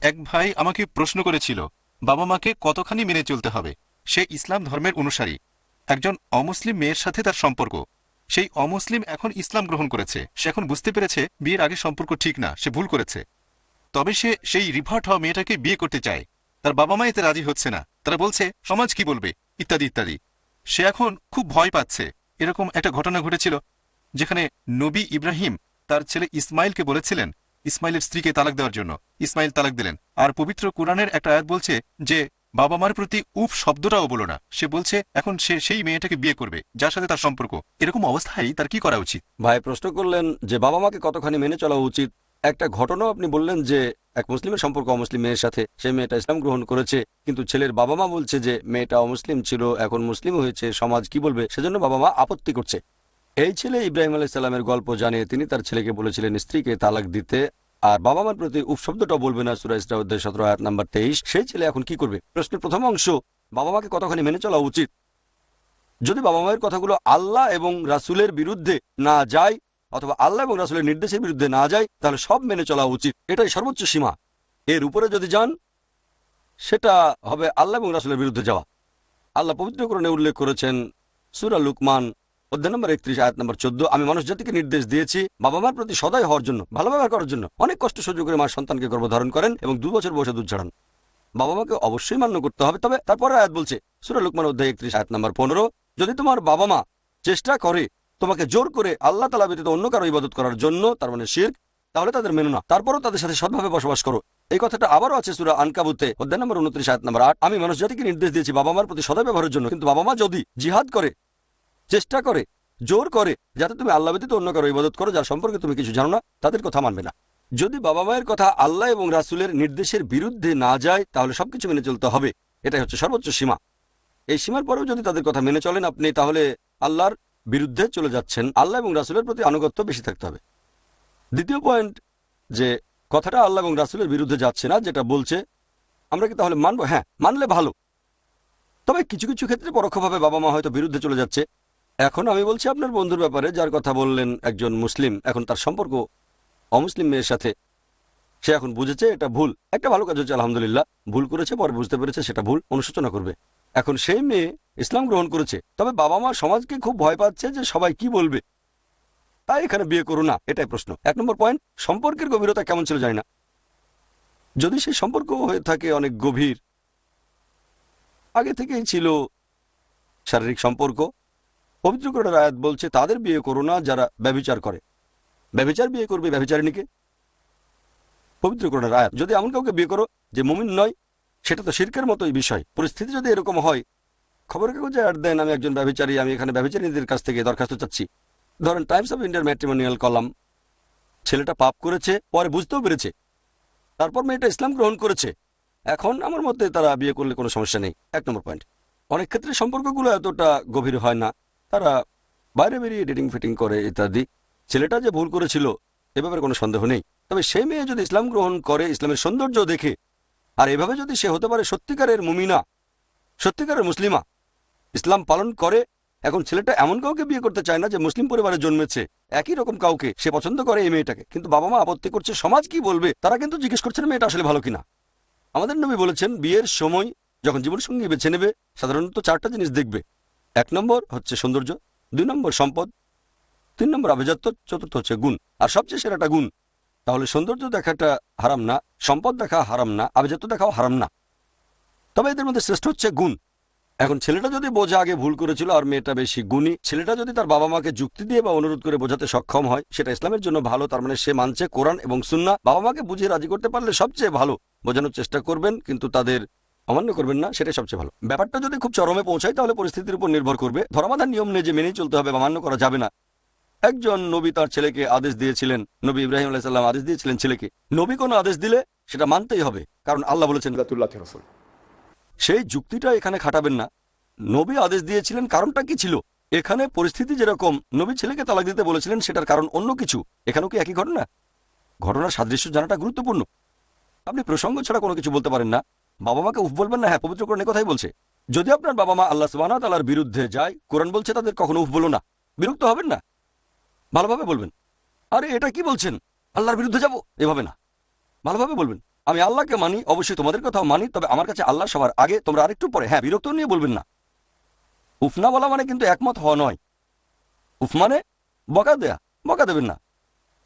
এক ভাই আমাকে প্রশ্ন করেছিল, বাবা মাকে কতখানি মেনে চলতে হবে। সে ইসলাম ধর্মের অনুসারী। একজন অমুসলিম মেয়ের সাথে তার সম্পর্ক। সেই অমুসলিম এখন ইসলাম গ্রহণ করেছে। সে এখন বুঝতে পেরেছে বিয়ের আগে সম্পর্ক ঠিক না, সে ভুল করেছে। তবে সে সেই রিভার্ট হওয়া মেয়েটাকে বিয়ে করতে চায়। তার বাবা মা এতে রাজি হচ্ছে না। তারা বলছে সমাজ কি বলবে, ইত্যাদি ইত্যাদি। সে এখন খুব ভয় পাচ্ছে। এরকম একটা ঘটনা ঘটেছিল যেখানে নবী ইব্রাহিম তার ছেলে ইসমাইলকে বলেছিলেন ইসমাইলের স্ত্রীকে তালাক দেওয়ার জন্য। ইসমাইল তালাক দিলেন। আর পবিত্র কোরআনের একটা আয়াত বলছে যে বাবা মার প্রতি উফ শব্দটাও বলো না। সে বলছে এখন সে সেই মেয়েটাকে বিয়ে করবে যার সাথে তার সম্পর্ক। এরকম অবস্থায় তার কি করা উচিত? ভাই প্রশ্ন করলেন যে বাবা মাকে কতখানি মেনে চলা উচিত। একটা ঘটনাও আপনি বললেন যে এক মুসলিমের সম্পর্ক অমুসলিম মেয়ের সাথে, সেই মেয়েটা ইসলাম গ্রহণ করেছে, কিন্তু ছেলের বাবা মা বলছে যে মেয়েটা অমুসলিম ছিল, এখন মুসলিম হয়েছে, সমাজ কি বলবে, সেজন্য বাবা মা আপত্তি করছে। এই ছেলে ইব্রাহিম আলাইহিস সালামের গল্প জানে, তিনি তার ছেলেকে বলেছিলেন স্ত্রীকে তালাক দিতে, আর বাবা মার প্রতি উপশব্দটা বলবে না। সূরা ইসরা অধ্যায় 17 আয়াত নাম্বার 23। সেই ছেলে এখন কি করবে? প্রশ্নের প্রথম অংশ, বাবা মাকে কতখানি মেনে চলা উচিত। যদি বাবা মায়ের কথাগুলো আল্লাহ এবং রাসূলের বিরুদ্ধে না যায়, অথবা আল্লাহ এবং রাসূলের নির্দেশের বিরুদ্ধে না যায়, তাহলে সব মেনে চলা উচিত। এটাই সর্বোচ্চ সীমা। এর উপরে যদি যান, সেটা হবে আল্লাহ এবং রাসূলের বিরুদ্ধে যাওয়া। আল্লাহ পবিত্র কোরআনে উল্লেখ করেছেন সূরা লুকমান অধ্যায় নম্বর 31 আয়াত নম্বর 14, আমি মানুষ জাতিকে নির্দেশ দিয়েছি বাবা মার প্রতি সদয় হওয়ার জন্য, ভালো ব্যবহার করার জন্য। অনেক কষ্ট সহ্য করে মা সন্তানকে গর্ভধারণ করেন এবং 2 বছর বয়সে দুধ ছাড়ান। বাবা মাকে অবশ্যই মান্য করতে হবে। তবে তারপরে আয়াত বলছে সূরা লুকমান অধ্যায় 31 আয়াত নম্বর 15, যদি তোমার বাবা মা চেষ্টা করে তোমাকে জোর করে আল্লাহ তাআলা ব্যতীত অন্য কারো ইবাদত করার জন্য, তার মানে শিরক, তাহলে তাদের মেনো না, তারপরও তাদের সাথে সৎভাবে বসবাস করো। এই কথাটা আবারও আছে সূরা আনকাবুতে অধ্যায় নম্বর 29 আয়াত নম্বর 8, আমি মানুষ জাতিকে নির্দেশ দিয়েছি বাবা মার প্রতি সদয় ব্যবহারের জন্য, কিন্তু বাবা মা যদি জিহাদ করে, চেষ্টা করে, জোর করে যাতে তুমি আল্লাহ ব্যতীত অন্য কারো ইবাদত করো যার সম্পর্কে তুমি কিছু জানো না, তাদের কথা মানবে না। যদি বাবা মায়ের কথা আল্লাহ এবং রাসূলের নির্দেশের বিরুদ্ধে না যায়, তাহলে সবকিছু মেনে চলতে হবে। এটাই হচ্ছে সর্বোচ্চ সীমা। এই সীমার পরেও যদি তাদের কথা মেনে চলেন আপনি, তাহলে আল্লাহর বিরুদ্ধে চলে যাচ্ছেন। আল্লাহ এবং রাসূলের প্রতি আনুগত্য বেশি থাকতে হবে। দ্বিতীয় পয়েন্ট, যে কথাটা আল্লাহ এবং রাসূলের বিরুদ্ধে যাচ্ছে না, যেটা বলছে আমরা কি তাহলে মানবো? হ্যাঁ, মানলে ভালো। তবে কিছু কিছু ক্ষেত্রে পরোক্ষভাবে বাবা মা হয়তো বিরুদ্ধে চলে যাচ্ছে। এখন আমি বলছি আপনার বন্ধুর ব্যাপারে, যার কথা বললেন, একজন মুসলিম, এখন তার সম্পর্ক অমুসলিম মেয়ের সাথে। সে এখন বুঝেছে এটা ভুল। একটা ভালো কাজ হচ্ছে, আলহামদুলিল্লাহ। ভুল করেছে, পরে বুঝতে পেরেছে সেটা ভুল, অনুশোচনা করবে। এখন সেই মেয়ে ইসলাম গ্রহণ করেছে, তবে বাবা মা সমাজকে খুব ভয় পাচ্ছে যে সবাই কি বলবে, তাই এখানে বিয়ে করো না। এটাই প্রশ্ন। 1 নম্বর পয়েন্ট, সম্পর্কের গভীরতা কেমন ছিল জানি না। যদি সেই সম্পর্ক হয়ে থাকে অনেক গভীর, আগে থেকেই ছিল শারীরিক সম্পর্ক, পবিত্র কোরআনের আয়াত বলছে তাদের বিয়ে করো না যারা ব্যভিচার করে। ব্যভিচার বিয়ে করবে ব্যভিচারিণীকে, পবিত্র কোরআনের আয়াত। যদি এমন কাউকে বিয়ে করো যে মুমিন নয়, সেটা তো শিরকের মতোই বিষয়। পরিস্থিতি যদি এরকম হয়, খবরের কাগজে অ্যাড দেন আমি একজন ব্যভিচারী, আমি এখানে ব্যভিচারীদের কাছ থেকে দরখাস্ত চাচ্ছি। ধরেন টাইমস অফ ইন্ডিয়ার ম্যাট্রিমোনিয়াল কলাম। ছেলেটা পাপ করেছে, পরে বুঝতেও পেরেছে, তারপর মেয়েটা ইসলাম গ্রহণ করেছে। এখন আমার মতে তারা বিয়ে করলে কোনো সমস্যা নেই। 1 নম্বর পয়েন্ট। অনেক ক্ষেত্রে সম্পর্কগুলো এতটা গভীর হয় না, তারা বাইরে বেরিয়ে ডেটিং ফিটিং করে ইত্যাদি। ছেলেটা যে ভুল করেছিল এ ব্যাপারে কোনো সন্দেহ নেই। তবে সেই মেয়ে যদি ইসলাম গ্রহণ করে ইসলামের সৌন্দর্য দেখে, আর এভাবে যদি সে হতে পারে সত্যিকারের মুমিনা, সত্যিকারের মুসলিমা, ইসলাম পালন করে। এখন ছেলেটা এমন কাউকে বিয়ে করতে চায় না যে মুসলিম পরিবারে জন্মেছে, একই রকম কাউকে সে পছন্দ করে এই মেয়েটাকে, কিন্তু বাবা মা আপত্তি করছে, সমাজ কি বলবে। তারা কিন্তু জিজ্ঞেস করছেন মেয়েটা আসলে ভালো কিনা। আমাদের নবী বলেছেন বিয়ের সময় যখন জীবনসঙ্গী বেছে নেবে সাধারণত 4টা জিনিস দেখবে। 1 নম্বর হচ্ছে সৌন্দর্য, 2 নম্বর সম্পদ, 3 নম্বর আভিজাত্য, 4র্থ হচ্ছে গুণ, আর সবচেয়ে সেরাটা গুণ। তাহলে সৌন্দর্য দেখাটা হারাম না, সম্পদ দেখা হারাম না, আভিজাত্য দেখাও হারাম না, তবে এদের মধ্যে শ্রেষ্ঠ হচ্ছে গুণ। এখন ছেলেটা যদি বোঝা আগে ভুল করেছিল আর মেয়েটা বেশি গুণী, ছেলেটা যদি তার বাবা মাকে যুক্তি দিয়ে বা অনুরোধ করে বোঝাতে সক্ষম হয়, সেটা ইসলামের জন্য ভালো। তার মানে সে মানছে কোরআন এবং সুন্নাহ। বাবা মাকে বুঝিয়ে রাজি করতে পারলে সবচেয়ে ভালো। বোঝানোর চেষ্টা করবেন কিন্তু তাদের অমান্য করবেন না, সেটাই সবচেয়ে ভালো। ব্যাপারটা যদি খুব চরমে পৌঁছায় তাহলে পরিস্থিতির উপর নির্ভর করবে। ধর্মাধার নিয়ম নেই যে মেনেই চলতে হবে বা মান্য করা যাবে না। একজন নবী তার ছেলেকে আদেশ দিয়েছিলেন, নবী ইব্রাহিম আলাইহিস সালাম আদেশ দিয়েছিলেন ছেলেকে। নবী কোনো আদেশ দিলে সেটা মানতেই হবে, কারণ আল্লাহ বলেছেন। সেই যুক্তিটা এখানে খাটাবেন না। নবী আদেশ দিয়েছিলেন, কারণটা কি ছিল? এখানে পরিস্থিতি যেরকম নবী ছেলেকে তালাক দিতে বলেছিলেন, সেটার কারণ অন্য কিছু। এখানেও কি একই ঘটনা? ঘটনার সাদৃশ্য জানাটা গুরুত্বপূর্ণ। আপনি প্রসঙ্গ ছাড়া কোনো কিছু বলতে পারেন না। বাবা মাকে উফ বলবেন না। হ্যাঁ, পবিত্র কোরআন কথাই বলছে, যদি আপনার বাবা মা আল্লাহ সুবহানাহু ওয়া তাআলার বিরুদ্ধে যায়, কোরআন বলছে তাদের কখনো উফ বলো না। বিরক্ত হবেন না, ভালোভাবে বলবেন। আরে এটা কি বলছেন, আল্লাহর বিরুদ্ধে যাব, এভাবে না, ভালোভাবে বলবেন। আমি আল্লাহকে মানি, অবশ্যই তোমাদের কথাও মানি, তবে আমার কাছে আল্লাহ সবার আগে, তোমরা আরেকটু পরে। হ্যাঁ, বিরক্ত নিয়ে বলবেন না। উফনা বলা মানে কিন্তু একমত হওয়া নয়। উফ মানে বকা দেয়া, বকা দেবেন না।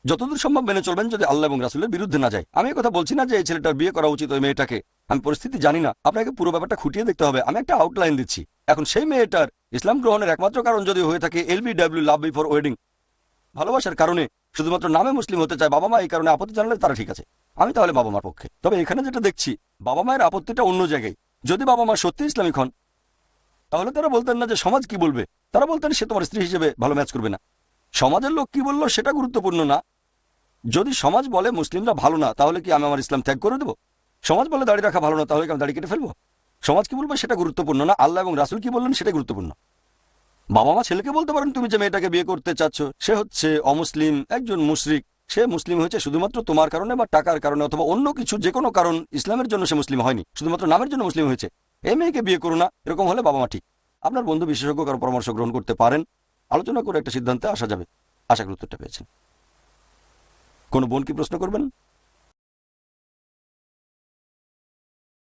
যতদূর সম্ভব মেনে চলবেন, যদি আল্লাহ এবং রাসূলের বিরুদ্ধে না যায়। আমি এই কথা বলছি না যে এই ছেলেটার বিয়ে করা উচিত ওই মেয়েটাকে। আমি পরিস্থিতি জানি না, আপনাকে পুরো ব্যাপারটা খুঁটিয়ে দেখতে হবে। আমি একটা আউটলাইন দিচ্ছি। এখন সেই মেয়েটার ইসলাম গ্রহণের একমাত্র কারণ যদি হয়ে থাকে LBW, লাভ বিফোর ওয়েডিং, ভালোবাসার কারণে, শুধুমাত্র নামে মুসলিম হতে চায়, বাবা মা এই কারণে আপত্তি জানালে তারা ঠিক আছে, আমি তাহলে বাবা মার পক্ষে। তবে এখানে যেটা দেখছি, বাবা মায়ের আপত্তিটা অন্য জায়গায়। যদি বাবা মা সত্যি ইসলামিক হন, তাহলে তারা বলতেন না যে সমাজ কি বলবে, তারা বলতেন সে তোমার স্ত্রী হিসেবে ভালো ম্যাচ করবে না। সমাজের লোক কি বললো সেটা গুরুত্বপূর্ণ না। যদি সমাজ বলে মুসলিমরা ভালো না, তাহলে কি আমি আমার ইসলাম ত্যাগ করে দেবো? সমাজ বলে দাড়ি রাখা ভালো না, তাহলে কি আমি দাড়ি কেটে ফেলবো? সমাজ কি বলবে সেটা গুরুত্বপূর্ণ না, আল্লাহ এবং রাসূল কি বললেন সেটা গুরুত্বপূর্ণ। বাবা মা ছেলেকে বলতে পারেন তুমি যে মেয়েটাকে বিয়ে করতে চাচ্ছ সে হচ্ছে অমুসলিম, একজন মুশরিক, সে মুসলিম হয়েছে শুধুমাত্র তোমার কারণে বা টাকার কারণে অথবা অন্য কিছু, যে কোনো কারণ, ইসলামের জন্য সে মুসলিম হয়নি, শুধুমাত্র নামের জন্য মুসলিম হয়েছে। এই মেয়েকে বিয়ে করো না, এরকম হলে বাবা মা ঠিক। আপনার বন্ধু বিশেষজ্ঞ কারো পরামর্শ গ্রহণ করতে পারেন, আলোচনা করে একটা সিদ্ধান্তে আসা যাবে। আশা করি উত্তরটা পেয়েছেন। কোনো বোন কি প্রশ্ন করবেন?